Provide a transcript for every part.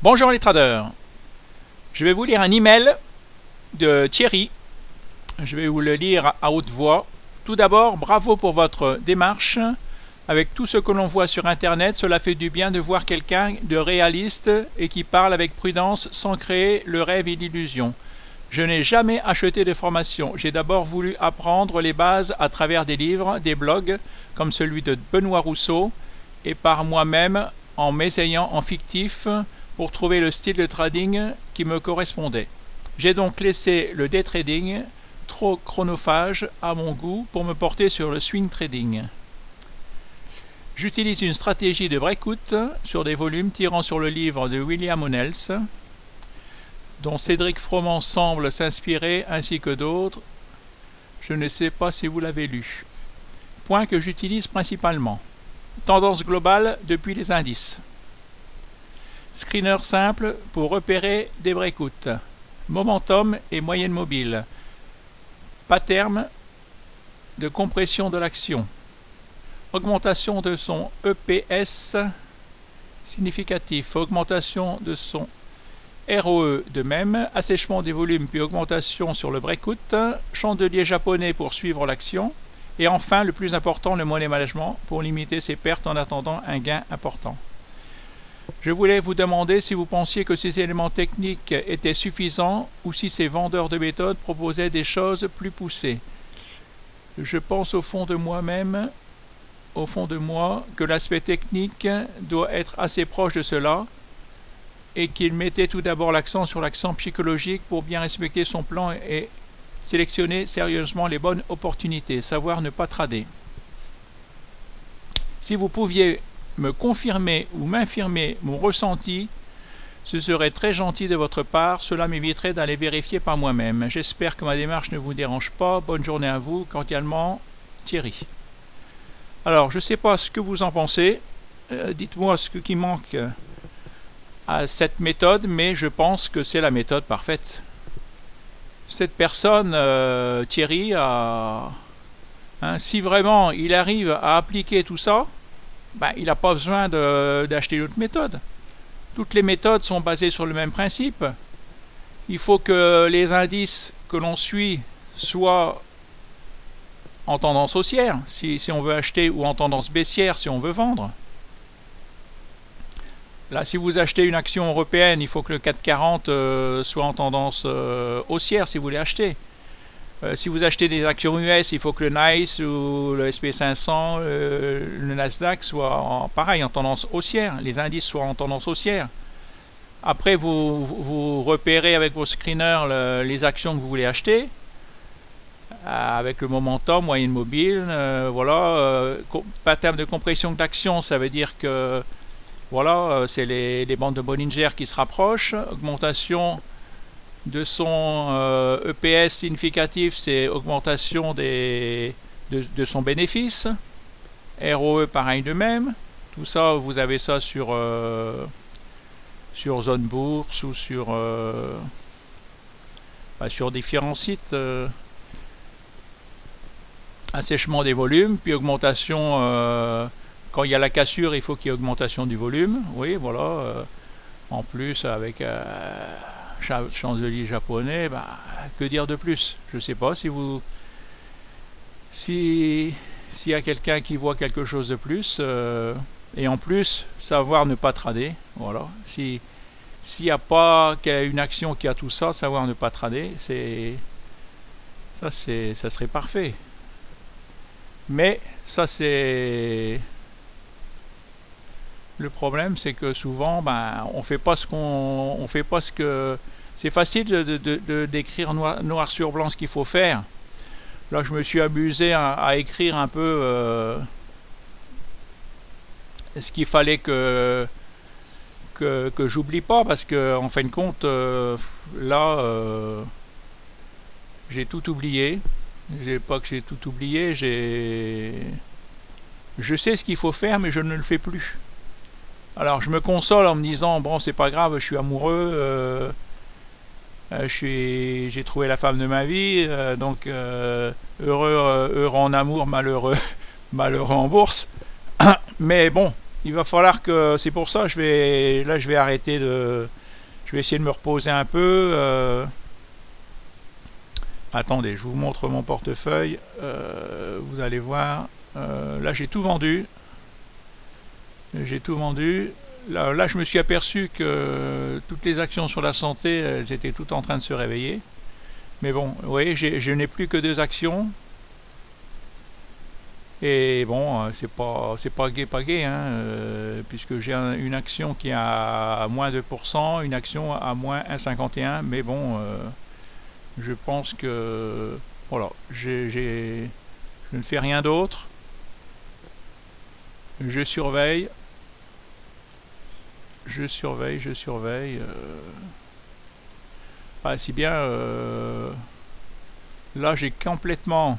Bonjour les traders, je vais vous lire un email de Thierry. Je vais vous le lire à haute voix. Tout d'abord, bravo pour votre démarche. Avec tout ce que l'on voit sur internet, cela fait du bien de voir quelqu'un de réaliste et qui parle avec prudence sans créer le rêve et l'illusion. Je n'ai jamais acheté de formation, j'ai d'abord voulu apprendre les bases à travers des livres, des blogs, comme celui de Benoît Rousseau, et par moi-même en m'essayant en fictif pour trouver le style de trading qui me correspondait. J'ai donc laissé le day trading, trop chronophage à mon goût, pour me porter sur le swing trading. J'utilise une stratégie de breakout sur des volumes tirant sur le livre de William O'Neill, dont Cédric Froment semble s'inspirer ainsi que d'autres. Je ne sais pas si vous l'avez lu. Point que j'utilise principalement. Tendance globale depuis les indices. Screener simple pour repérer des breakouts. Momentum et moyenne mobile. Pattern de compression de l'action. Augmentation de son EPS significatif. Augmentation de son ROE de même. Assèchement des volumes puis augmentation sur le breakout. Chandelier japonais pour suivre l'action. Et enfin, le plus important, le money management pour limiter ses pertes en attendant un gain important. Je voulais vous demander si vous pensiez que ces éléments techniques étaient suffisants ou si ces vendeurs de méthodes proposaient des choses plus poussées. Je pense au fond de moi-même, que l'aspect technique doit être assez proche de cela et qu'il mettait tout d'abord l'accent sur l'accent psychologique pour bien respecter son plan et sélectionner sérieusement les bonnes opportunités, savoir ne pas trader. Si vous pouviez me confirmer ou m'infirmer mon ressenti, ce serait très gentil de votre part, cela m'éviterait d'aller vérifier par moi-même. J'espère que ma démarche ne vous dérange pas. Bonne journée à vous, cordialement, Thierry. Alors, je ne sais pas ce que vous en pensez, dites-moi ce qui manque à cette méthode, mais je pense que c'est la méthode parfaite. Cette personne, Thierry, si vraiment il arrive à appliquer tout ça, il n'a pas besoin d'acheter une autre méthode. Toutes les méthodes sont basées sur le même principe. Il faut que les indices que l'on suit soient en tendance haussière, si on veut acheter, ou en tendance baissière, si on veut vendre. Là, si vous achetez une action européenne, il faut que le CAC 40 soit en tendance haussière si vous voulez acheter. Si vous achetez des actions US, il faut que le NICE ou le SP500, le Nasdaq soient pareil en tendance haussière, les indices soient en tendance haussière. Après, vous repérez avec vos screeners les actions que vous voulez acheter, avec le momentum, moyenne mobile, voilà. Pattern de compression d'actions, ça veut dire que voilà, c'est les bandes de Bollinger qui se rapprochent. Augmentation de son EPS significatif, c'est augmentation de son bénéfice. ROE pareil de même. Tout ça, vous avez ça sur Zone Bourse ou sur différents sites. Assèchement des volumes, puis augmentation. Quand il y a la cassure, il faut qu'il y ait augmentation du volume. Oui, voilà. En plus, avec chandelier japonais, que dire de plus? Je ne sais pas si s'il y a quelqu'un qui voit quelque chose de plus, et en plus savoir ne pas trader, voilà. S'il n'y a pas une action qui a tout ça, savoir ne pas trader, ça serait parfait. Mais ça, c'est le problème, c'est que souvent, on fait pas ce que c'est facile de d'écrire noir sur blanc ce qu'il faut faire. Là, je me suis amusé à écrire un peu ce qu'il fallait que j'oublie pas, parce que en fin de compte, là, j'ai tout oublié. J'ai tout oublié. Je sais ce qu'il faut faire, mais je ne le fais plus. Alors je me console en me disant, bon, c'est pas grave, je suis amoureux, j'ai trouvé la femme de ma vie, donc heureux en amour, malheureux en bourse. Mais bon, il va falloir que, c'est pour ça, je vais arrêter de, je vais essayer de me reposer un peu. Attendez, je vous montre mon portefeuille. Vous allez voir. Là, j'ai tout vendu. J'ai tout vendu. Là, je me suis aperçu que toutes les actions sur la santé, elles étaient toutes en train de se réveiller. Mais bon, vous voyez, je n'ai plus que 2 actions. Et bon, c'est pas gai, hein, puisque j'ai une action qui est à moins 2%, une action à moins 1,51. Mais bon, je pense que voilà, je ne fais rien d'autre. Je surveille. Je surveille. Ah, si bien, là j'ai complètement,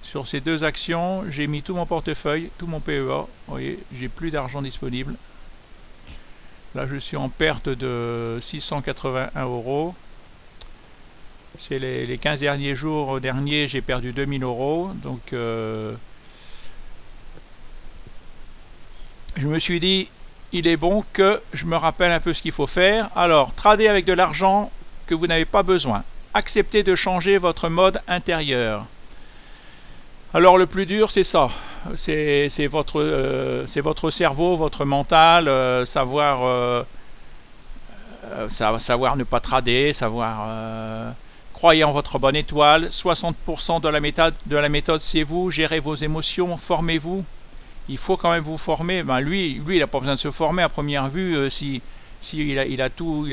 sur ces 2 actions, j'ai mis tout mon portefeuille, tout mon PEA. Vous voyez, j'ai plus d'argent disponible. Là je suis en perte de 681 €. C'est les 15 derniers jours derniers, j'ai perdu 2000 €. Donc je me suis dit, il est bon que je me rappelle un peu ce qu'il faut faire. Alors, trader avec de l'argent que vous n'avez pas besoin. Acceptez de changer votre mode intérieur. Alors le plus dur, c'est ça. C'est votre cerveau, votre mental, savoir ne pas trader, savoir croyez en votre bonne étoile. 60% de la méthode, c'est vous. Gérez vos émotions, formez-vous. Il faut quand même vous former. Ben lui, il n'a pas besoin de se former à première vue. Si il a tout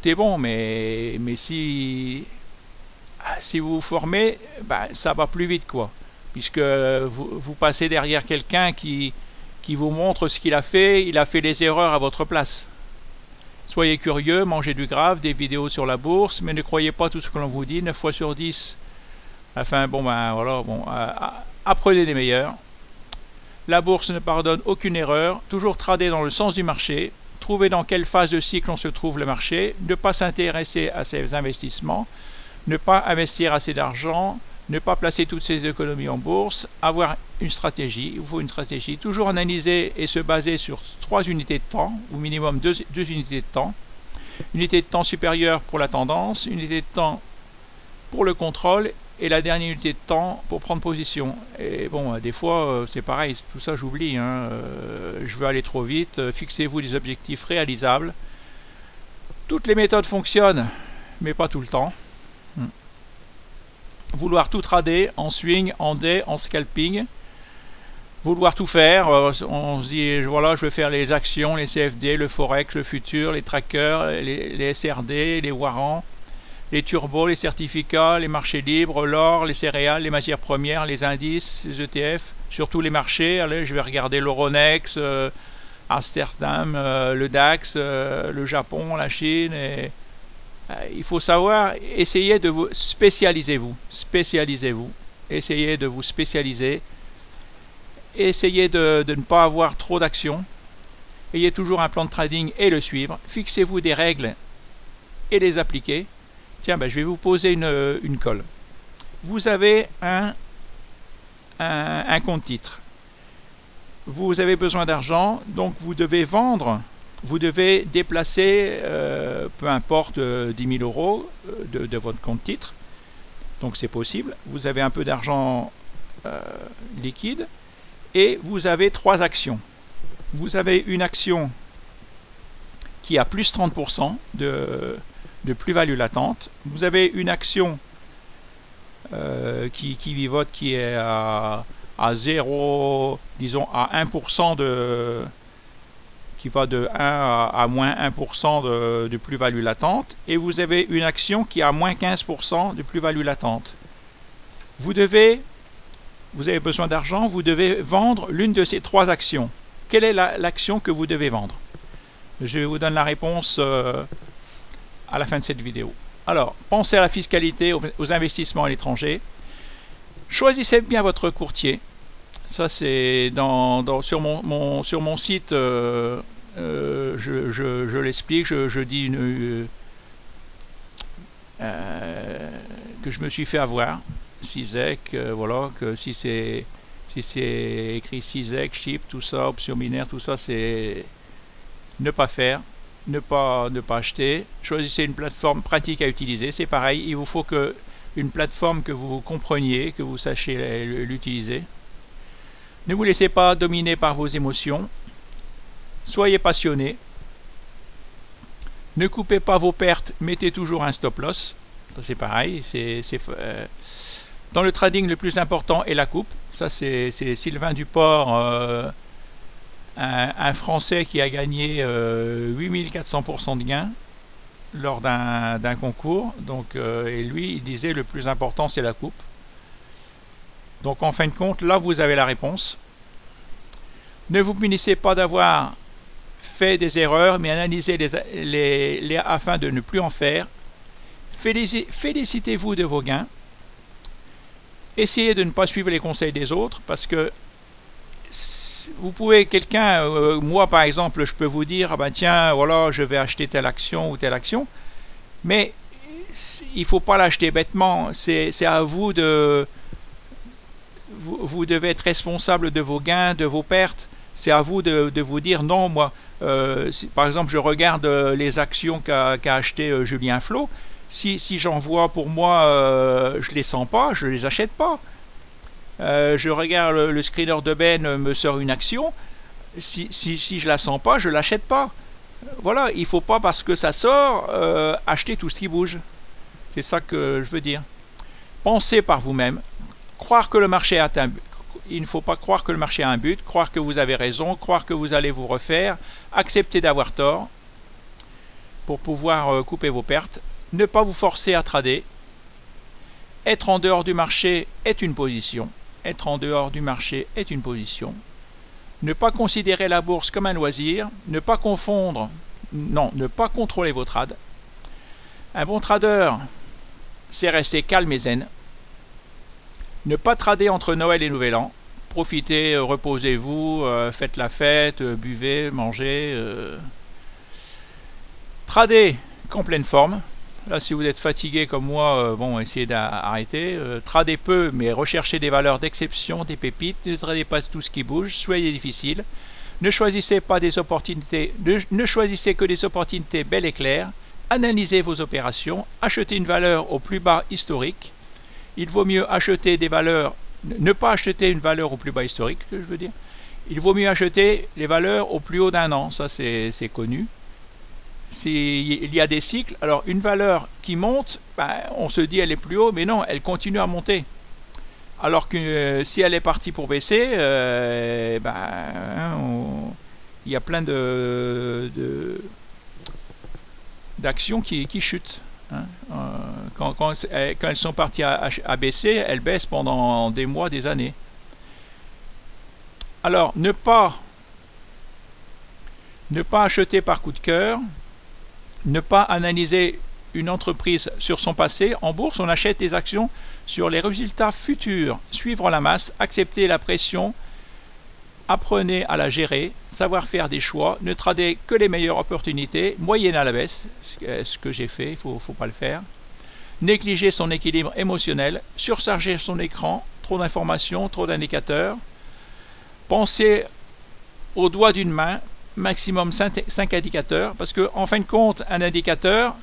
est bon. Mais si vous vous formez, ben, ça va plus vite, quoi. Puisque vous passez derrière quelqu'un qui vous montre ce qu'il a fait. Il a fait les erreurs à votre place. Soyez curieux, mangez du grave, des vidéos sur la bourse, mais ne croyez pas tout ce que l'on vous dit. 9 fois sur 10. Enfin, bon, ben voilà, bon, apprenez des meilleurs. La bourse ne pardonne aucune erreur, toujours trader dans le sens du marché, trouver dans quelle phase de cycle on se trouve le marché, ne pas s'intéresser à ses investissements, ne pas investir assez d'argent, ne pas placer toutes ses économies en bourse, avoir une stratégie, il faut une stratégie, toujours analyser et se baser sur 3 unités de temps, ou minimum 2 unités de temps, unité de temps supérieure pour la tendance, unité de temps pour le contrôle, et la dernière unité de temps pour prendre position. Et bon, des fois, c'est pareil, tout ça j'oublie, hein. Je veux aller trop vite, fixez-vous des objectifs réalisables. Toutes les méthodes fonctionnent, mais pas tout le temps. Vouloir tout trader en swing, en day, en scalping, vouloir tout faire, on se dit voilà, je vais faire les actions, les CFD, le forex, le futur, les trackers, les SRD, les warrants, les turbos, les certificats, les marchés libres, l'or, les céréales, les matières premières, les indices, les ETF, surtout les marchés. Allez, je vais regarder l'Euronext, Amsterdam, le DAX, le Japon, la Chine. Et il faut savoir, essayez de vous spécialisez-vous, essayez de vous spécialiser, essayez de ne pas avoir trop d'actions, ayez toujours un plan de trading et le suivre, fixez-vous des règles et les appliquez. Tiens, ben, je vais vous poser une colle. Vous avez un compte titre. Vous avez besoin d'argent, donc vous devez vendre. Vous devez déplacer, peu importe, 10 000 € de votre compte titre. Donc c'est possible. Vous avez un peu d'argent liquide. Et vous avez 3 actions. Vous avez une action qui a plus 30% de plus-value latente. Vous avez une action qui vivote, qui est à 0, disons à 1% qui va de 1 à moins 1% de plus-value latente. Et vous avez une action qui a moins 15% de plus-value latente. Vous avez besoin d'argent, vous devez vendre l'une de ces 3 actions. Quelle est l'action que vous devez vendre? Je vous donne la réponse à la fin de cette vidéo. Alors, pensez à la fiscalité, aux investissements à l'étranger. Choisissez bien votre courtier. Ça, c'est sur mon site, je l'explique, je dis que je me suis fait avoir. CISEC, voilà, que si Si c'est écrit CISEC, chip, tout ça, option binaire, tout ça, c'est ne pas faire, ne pas acheter. Choisissez une plateforme pratique à utiliser. C'est pareil, il vous faut une plateforme que vous compreniez, que vous sachiez l'utiliser. Ne vous laissez pas dominer par vos émotions. Soyez passionné. Ne coupez pas vos pertes, mettez toujours un stop loss. C'est pareil. Dans le trading, le plus important est la coupe. Ça, c'est Sylvain Duport, un Français qui a gagné 8400% de gains lors d'un concours. Donc, et lui, il disait le plus important, c'est la coupe. Donc, en fin de compte, là, vous avez la réponse. Ne vous punissez pas d'avoir fait des erreurs, mais analysez-les afin de ne plus en faire. Félicitez-vous de vos gains. Essayez de ne pas suivre les conseils des autres, parce que vous pouvez, moi par exemple, je peux vous dire, ah ben tiens, voilà, je vais acheter telle action ou telle action, mais il ne faut pas l'acheter bêtement. C'est à vous de... Vous devez être responsable de vos gains, de vos pertes. C'est à vous de vous dire non, moi, par exemple, je regarde les actions qu'a acheté Julien Flo. Si j'en vois pour moi, je les sens pas, je les achète pas. Je regarde le screener de Ben me sort une action. Si je la sens pas, je l'achète pas. Voilà, il faut pas parce que ça sort acheter tout ce qui bouge. C'est ça que je veux dire. Pensez par vous-même. Croire que le marché a un but. Il ne faut pas croire que le marché a un but, croire que vous avez raison, croire que vous allez vous refaire, accepter d'avoir tort pour pouvoir couper vos pertes, ne pas vous forcer à trader. Être en dehors du marché est une position. Être en dehors du marché est une position. Ne pas considérer la bourse comme un loisir, ne pas confondre, non, ne pas contrôler vos trades. Un bon trader, c'est rester calme et zen. Ne pas trader entre Noël et Nouvel An. Profitez, reposez-vous, faites la fête, buvez, mangez. Tradez qu'en pleine forme. Là, si vous êtes fatigué comme moi, bon, essayez d'arrêter. Tradez peu, mais recherchez des valeurs d'exception, des pépites. Ne tradez pas tout ce qui bouge. Soyez difficile. Ne choisissez pas des opportunités. Ne choisissez que des opportunités belles et claires. Analysez vos opérations. Achetez une valeur au plus bas historique. Il vaut mieux acheter des valeurs, ne pas acheter une valeur au plus bas historique, que je veux dire. Il vaut mieux acheter les valeurs au plus haut d'un an, ça c'est connu. Il y a des cycles, alors une valeur qui monte, ben, on se dit elle est plus haut, mais non, elle continue à monter. Alors que si elle est partie pour baisser, il y a plein d'actions qui chutent. Hein. Quand elles sont parties à baisser, elles baissent pendant des mois, des années. Alors, ne pas acheter par coup de cœur, ne pas analyser une entreprise sur son passé. En bourse, on achète des actions sur les résultats futurs. Suivre la masse, accepter la pression, apprenez à la gérer, savoir faire des choix, ne tradez que les meilleures opportunités, moyenne à la baisse, ce que j'ai fait, il ne faut pas le faire. Négliger son équilibre émotionnel, surcharger son écran, trop d'informations, trop d'indicateurs. Pensez au doigt d'une main, maximum 5 indicateurs, parce que en fin de compte, un indicateur,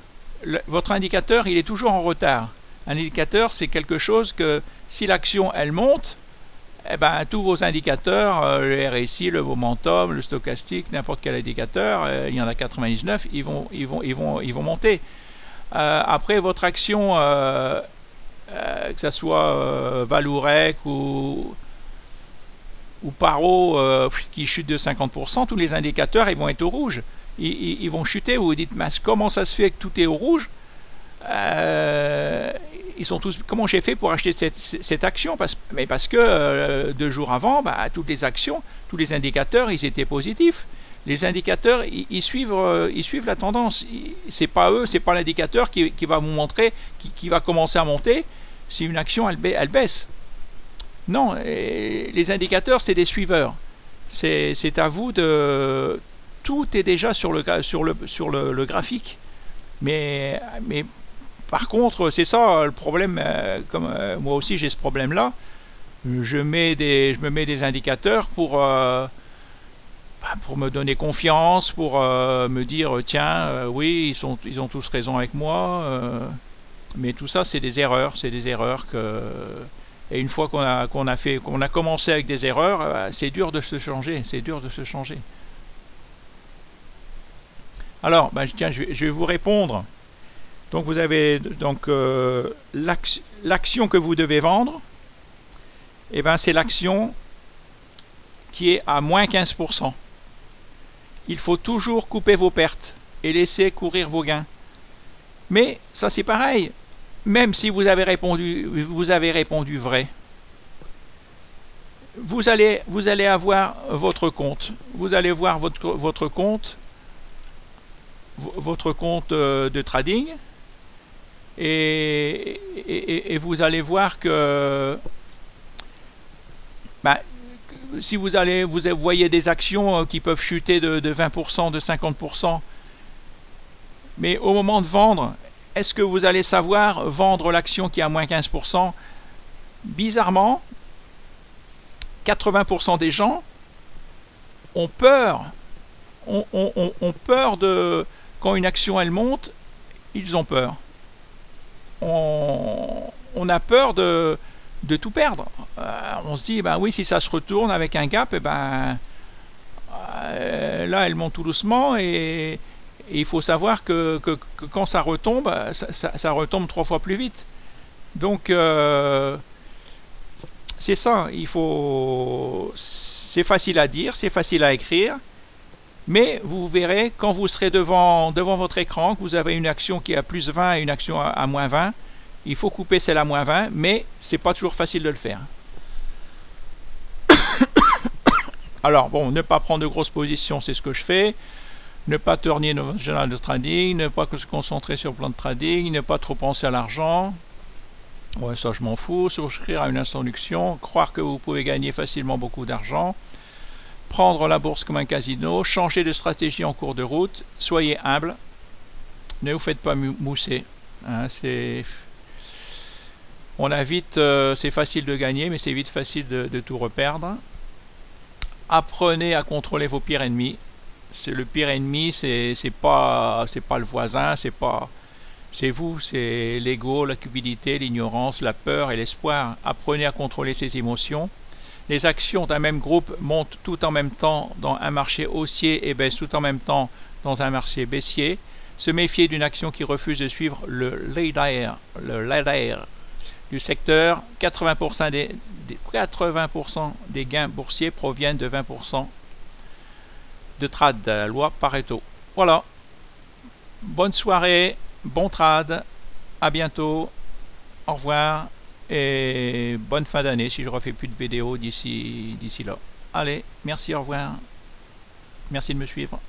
votre indicateur, il est toujours en retard. Un indicateur, c'est quelque chose que si l'action, elle monte, eh ben, tous vos indicateurs, le RSI, le momentum, le stochastique, n'importe quel indicateur, il y en a 99, ils vont monter. Après, votre action, que ce soit Valourec ou Paro qui chute de 50%, tous les indicateurs ils vont être au rouge. Ils vont chuter. Vous vous dites, mais comment ça se fait que tout est au rouge? Ils sont tous. Comment j'ai fait pour acheter cette action? Parce que 2 jours avant, toutes les actions, tous les indicateurs, ils étaient positifs. Les indicateurs, ils suivent la tendance. C'est pas eux, c'est pas l'indicateur qui va vous montrer, qui va commencer à monter si une action elle baisse. Non, les indicateurs, c'est des suiveurs. C'est à vous de. Tout est déjà sur le graphique. Mais par contre, c'est ça le problème. Comme moi aussi j'ai ce problème-là. je me mets des indicateurs pour me donner confiance, pour me dire tiens, oui, ils ont tous raison avec moi. Mais tout ça, c'est des erreurs. C'est des erreurs que... Et une fois qu'on a commencé avec des erreurs, c'est dur de se changer. C'est dur de se changer. Alors, tiens, je vais vous répondre. Donc, vous avez l'action que vous devez vendre. Et c'est l'action qui est à moins 15%. Il faut toujours couper vos pertes et laisser courir vos gains. Mais ça, c'est pareil. Même si vous avez répondu vrai, vous allez avoir votre compte. Vous allez voir votre compte de trading et vous allez voir que si vous voyez des actions qui peuvent chuter de 20%, de 50%, mais au moment de vendre, est-ce que vous allez savoir vendre l'action qui est à moins 15%? Bizarrement, 80% des gens ont peur. Ont peur de... Quand une action elle monte, ils ont peur. On a peur de tout perdre. On se dit, oui, si ça se retourne avec un gap, là, elle monte tout doucement et il faut savoir que quand ça retombe, ça retombe 3 fois plus vite. Donc, c'est ça. C'est facile à dire, c'est facile à écrire, mais vous verrez, quand vous serez devant votre écran, que vous avez une action qui est à plus 20 et une action à moins 20, il faut couper celle à moins 20, mais c'est pas toujours facile de le faire. Alors, bon, ne pas prendre de grosses positions, c'est ce que je fais. Ne pas tourner dans votre journal de trading, ne pas se concentrer sur le plan de trading, ne pas trop penser à l'argent. Ouais, ça je m'en fous. Souscrire à une introduction, croire que vous pouvez gagner facilement beaucoup d'argent, prendre la bourse comme un casino, changer de stratégie en cours de route, soyez humble, ne vous faites pas mousser. Hein, c'est facile de gagner, mais c'est vite facile de tout reperdre. Apprenez à contrôler vos pires ennemis. Le pire ennemi, c'est pas le voisin, c'est vous, c'est l'ego, la cupidité, l'ignorance, la peur et l'espoir. Apprenez à contrôler ces émotions. Les actions d'un même groupe montent tout en même temps dans un marché haussier et baissent tout en même temps dans un marché baissier. Se méfier d'une action qui refuse de suivre le ladder du secteur. 80% des gains boursiers proviennent de 20% de trade, de la loi Pareto. Voilà. Bonne soirée, bon trade, à bientôt, au revoir et bonne fin d'année si je refais plus de vidéos d'ici là. Allez, merci, au revoir. Merci de me suivre.